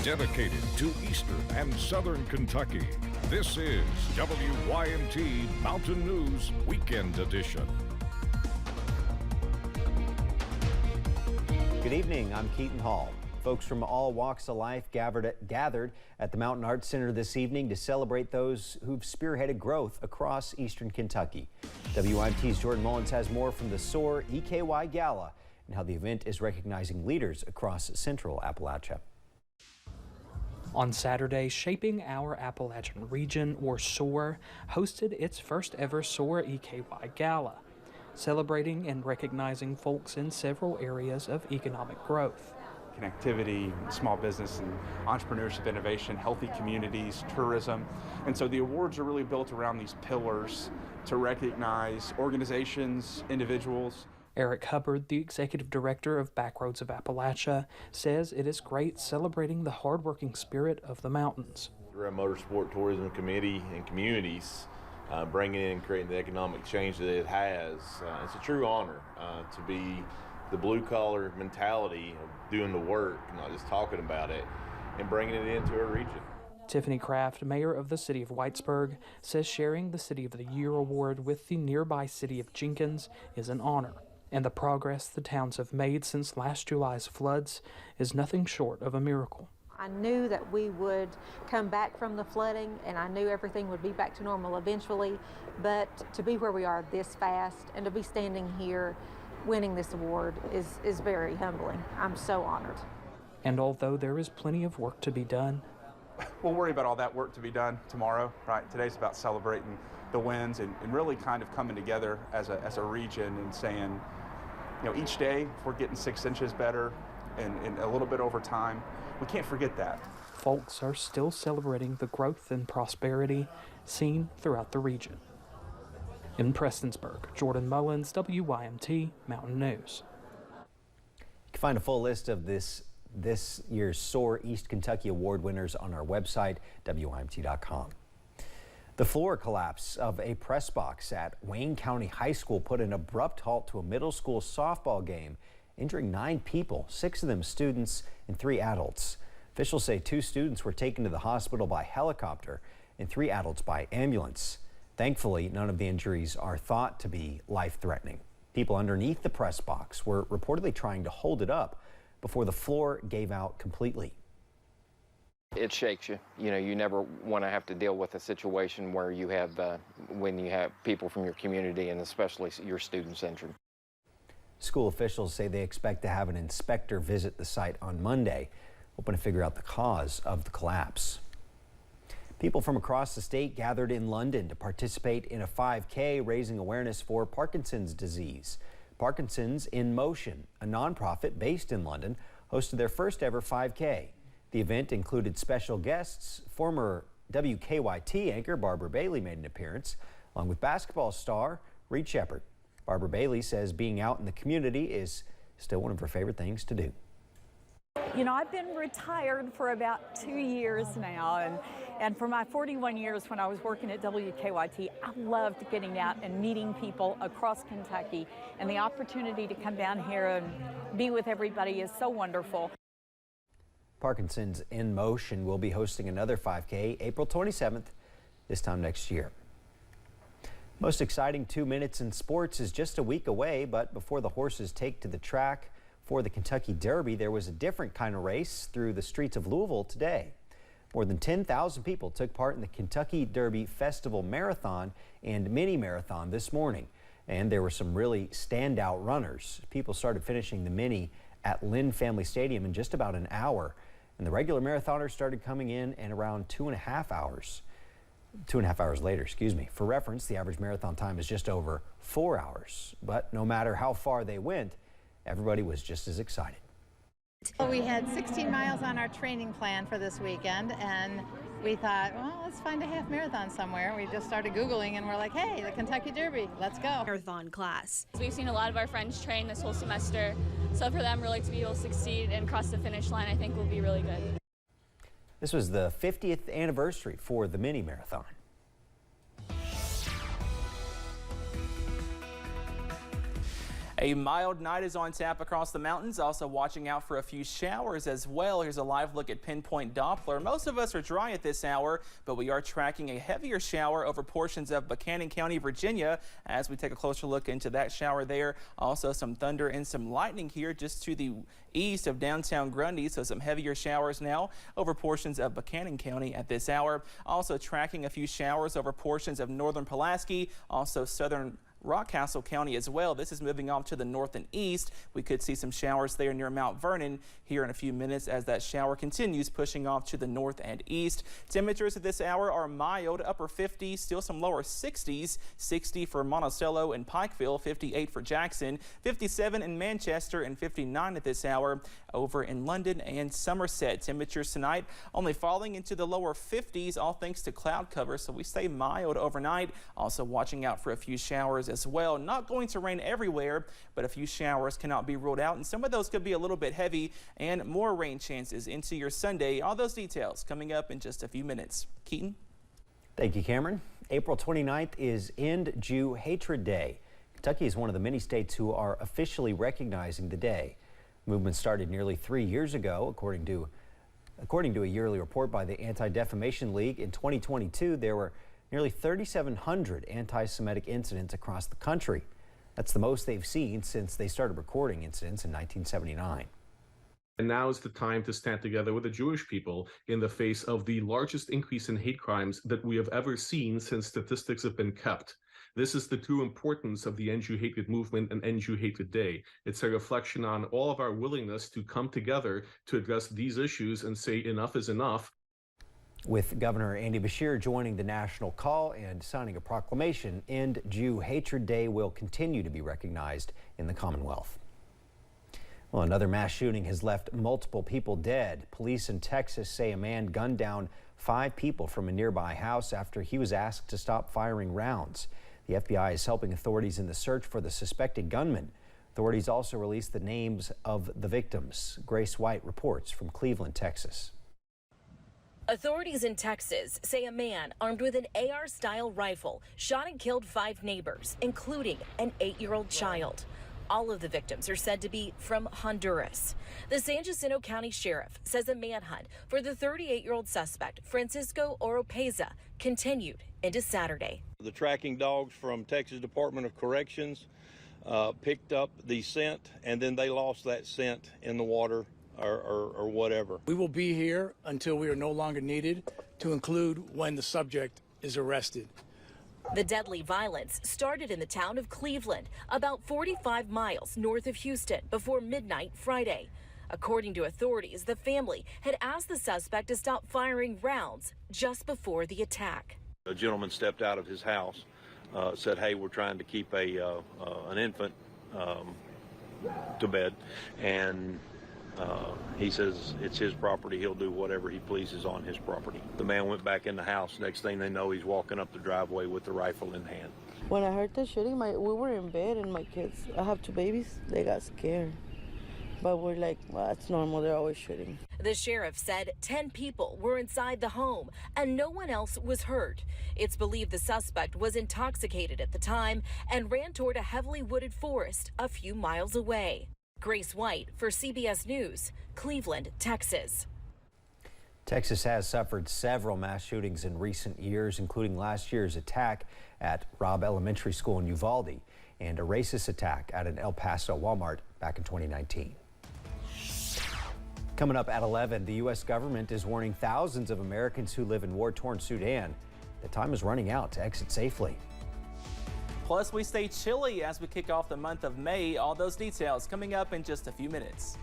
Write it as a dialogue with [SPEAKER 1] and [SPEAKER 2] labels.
[SPEAKER 1] dedicated to eastern and southern Kentucky. This is WYMT Mountain News Weekend Edition.
[SPEAKER 2] Good evening, I'm Keaton Hall. Folks from all walks of life gathered at the Mountain Arts Center this evening to celebrate those who've spearheaded growth across eastern Kentucky. WYMT's Jordan Mullins has more from the SOAR EKY Gala and how the event is recognizing leaders across central Appalachia.
[SPEAKER 3] On Saturday, Shaping Our Appalachian Region, or SOAR, hosted its first ever SOAR EKY Gala, celebrating and recognizing folks in several areas of economic growth.
[SPEAKER 4] Connectivity, small business and entrepreneurship, innovation, healthy communities, tourism. And so the awards are really built around these pillars to recognize organizations, individuals.
[SPEAKER 3] Eric Hubbard, the executive director of Backroads of Appalachia, says it is great celebrating the hardworking spirit of the mountains.
[SPEAKER 5] We're a motorsport tourism committee and communities bringing in and creating the economic change that it has. It's a true honor to be the blue-collar mentality of doing the work, not just talking about it, and bringing it into our region.
[SPEAKER 3] Tiffany Kraft, mayor of the city of Whitesburg, says sharing the City of the Year award with the nearby city of Jenkins is an honor, and the progress the towns have made since last July's floods is nothing short of a miracle.
[SPEAKER 6] I knew that we would come back from the flooding, and I knew everything would be back to normal eventually, but to be where we are this fast and to be standing here winning this award is very humbling. I'm so honored.
[SPEAKER 3] And although there is plenty of work to be done,
[SPEAKER 4] We'll worry about all that work to be done tomorrow, right? Today's about celebrating the wins and really kind of coming together as a region and saying, you know, each day if we're getting 6 inches better and a little bit over time, we can't forget that.
[SPEAKER 3] folks are still celebrating the growth and prosperity seen throughout the region. In Prestonsburg, Jordan Mullins, WYMT Mountain News.
[SPEAKER 2] You can find a full list of this year's SOAR East Kentucky Award winners on our website, WYMT.com. The floor collapse of a press box at Wayne County High School put an abrupt halt to a middle school softball game, injuring 9 people, 6 of them students and 3 adults. Officials say 2 students were taken to the hospital by helicopter and 3 adults by ambulance. Thankfully, none of the injuries are thought to be life-threatening. People underneath the press box were reportedly trying to hold it up before the floor gave out completely.
[SPEAKER 7] It shakes you. You know, you never want to have to deal with a situation where you have, when you have people from your community and especially your students injured.
[SPEAKER 2] School officials say they expect to have an inspector visit the site on Monday, hoping to figure out the cause of the collapse. People from across the state gathered in London to participate in a 5K raising awareness for Parkinson's disease. Parkinsons in Motion, a nonprofit based in London, hosted their first ever 5K. The event included special guests. Former WKYT anchor Barbara Bailey made an appearance, along with basketball star Reed Shepherd. Barbara Bailey says being out in the community is still one of her favorite things to do.
[SPEAKER 8] You know, I've been retired for about 2 years now, and for my 41 years when I was working at WKYT, I loved getting out and meeting people across Kentucky, and the opportunity to come down here and be with everybody is so wonderful.
[SPEAKER 2] Parkinsons in Motion will be hosting another 5K April 27th, this time next year. Most exciting 2 minutes in sports is just a week away, but before the horses take to the track for the Kentucky Derby, there was a different kind of race through the streets of Louisville today. More than 10,000 people took part in the Kentucky Derby Festival Marathon and Mini Marathon this morning, and there were some really standout runners. People started finishing the Mini at Lynn Family Stadium in just about an hour, and the regular marathoners started coming in around 2.5 hours. 2.5 hours later, excuse me. For reference, the average marathon time is just over 4 hours. But no matter how far they went, everybody was just as excited.
[SPEAKER 9] Well, we had 16 miles on our training plan for this weekend, and we thought, well, let's find a half marathon somewhere. We just started Googling, and we're like, hey, the Kentucky Derby, let's go.
[SPEAKER 10] Marathon class.
[SPEAKER 11] We've seen a lot of our friends train this whole semester, so for them really to be able to succeed and cross the finish line, I think will be really good.
[SPEAKER 2] This was the 50th anniversary for the Mini Marathon.
[SPEAKER 10] A mild night is on tap across the mountains. Also watching out for a few showers as well. Here's a live look at pinpoint Doppler. Most of us are dry at this hour, but we are tracking a heavier shower over portions of Buchanan County, Virginia. As we take a closer look into that shower there, also some thunder and some lightning here just to the east of downtown Grundy. So some heavier showers now over portions of Buchanan County at this hour. Also tracking a few showers over portions of northern Pulaski, also southern Rockcastle County as well. This is moving off to the north and east. We could see some showers there near Mount Vernon here in a few minutes as that shower continues pushing off to the north and east. Temperatures at this hour are mild, upper 50s, still some lower 60s. 60 for Monticello and Pikeville, 58 for Jackson, 57 in Manchester, and 59 at this hour over in London and Somerset. Temperatures tonight only falling into the lower 50s, all thanks to cloud cover, so we stay mild overnight. Also watching out for a few showers as well. Not going to rain everywhere, but a few showers cannot be ruled out, and some of those could be a little bit heavy, and more rain chances into your Sunday. All those details coming up in just a few minutes. Keaton?
[SPEAKER 2] Thank you, Cameron. April 29th is End Jew Hatred Day. Kentucky is one of the many states who are officially recognizing the day. The movement started nearly 3 years ago, according to a yearly report by the Anti-Defamation League. In 2022, there were nearly 3,700 anti-Semitic incidents across the country. That's the most they've seen since they started recording incidents in 1979.
[SPEAKER 12] And now is the time to stand together with the Jewish people in the face of the largest increase in hate crimes that we have ever seen since statistics have been kept. This is the true importance of the End Jew Hatred movement and End Jew Hatred Day. It's a reflection on all of our willingness to come together to address these issues and say enough is enough.
[SPEAKER 2] With Governor Andy Beshear joining the national call and signing a proclamation, End Jew Hatred Day will continue to be recognized in the Commonwealth. Well, another mass shooting has left multiple people dead. Police in Texas say a man gunned down 5 people from a nearby house after he was asked to stop firing rounds. The FBI is helping authorities in the search for the suspected gunman. Authorities also released the names of the victims. Grace White reports from Cleveland, Texas.
[SPEAKER 13] Authorities in Texas say a man armed with an AR-style rifle shot and killed 5 neighbors, including an 8-year-old child. All of the victims are said to be from Honduras. The San Jacinto County Sheriff says a manhunt for the 38-year-old suspect, Francisco Oropeza, continued into Saturday.
[SPEAKER 14] The tracking dogs from Texas Department of Corrections picked up the scent, and then they lost that scent in the water or whatever.
[SPEAKER 15] We will be here until we are no longer needed, to include when the subject is arrested.
[SPEAKER 13] The deadly violence started in the town of Cleveland, about 45 miles north of Houston, before midnight Friday. According to authorities, the family had asked the suspect to stop firing rounds just before the attack.
[SPEAKER 14] A gentleman stepped out of his house, said, "Hey, we're trying to keep an infant to bed," and he says it's his property. He'll do whatever he pleases on his property. The man went back in the house. Next thing they know, he's walking up the driveway with the rifle in hand.
[SPEAKER 16] When I heard the shooting, we were in bed, and my kids, I have 2 babies, they got scared. But we're like, well, it's normal, they're always shooting.
[SPEAKER 13] The sheriff said 10 people were inside the home and no one else was hurt. It's believed the suspect was intoxicated at the time and ran toward a heavily wooded forest a few miles away. Grace White for CBS News, Cleveland, Texas.
[SPEAKER 2] Texas has suffered several mass shootings in recent years, including last year's attack at Robb Elementary School in Uvalde and a racist attack at an El Paso Walmart back in 2019. Coming up at 11, the U.S. government is warning thousands of Americans who live in war-torn Sudan that time is running out to exit safely.
[SPEAKER 10] Plus, we stay chilly as we kick off the month of May. All those details coming up in just a few minutes.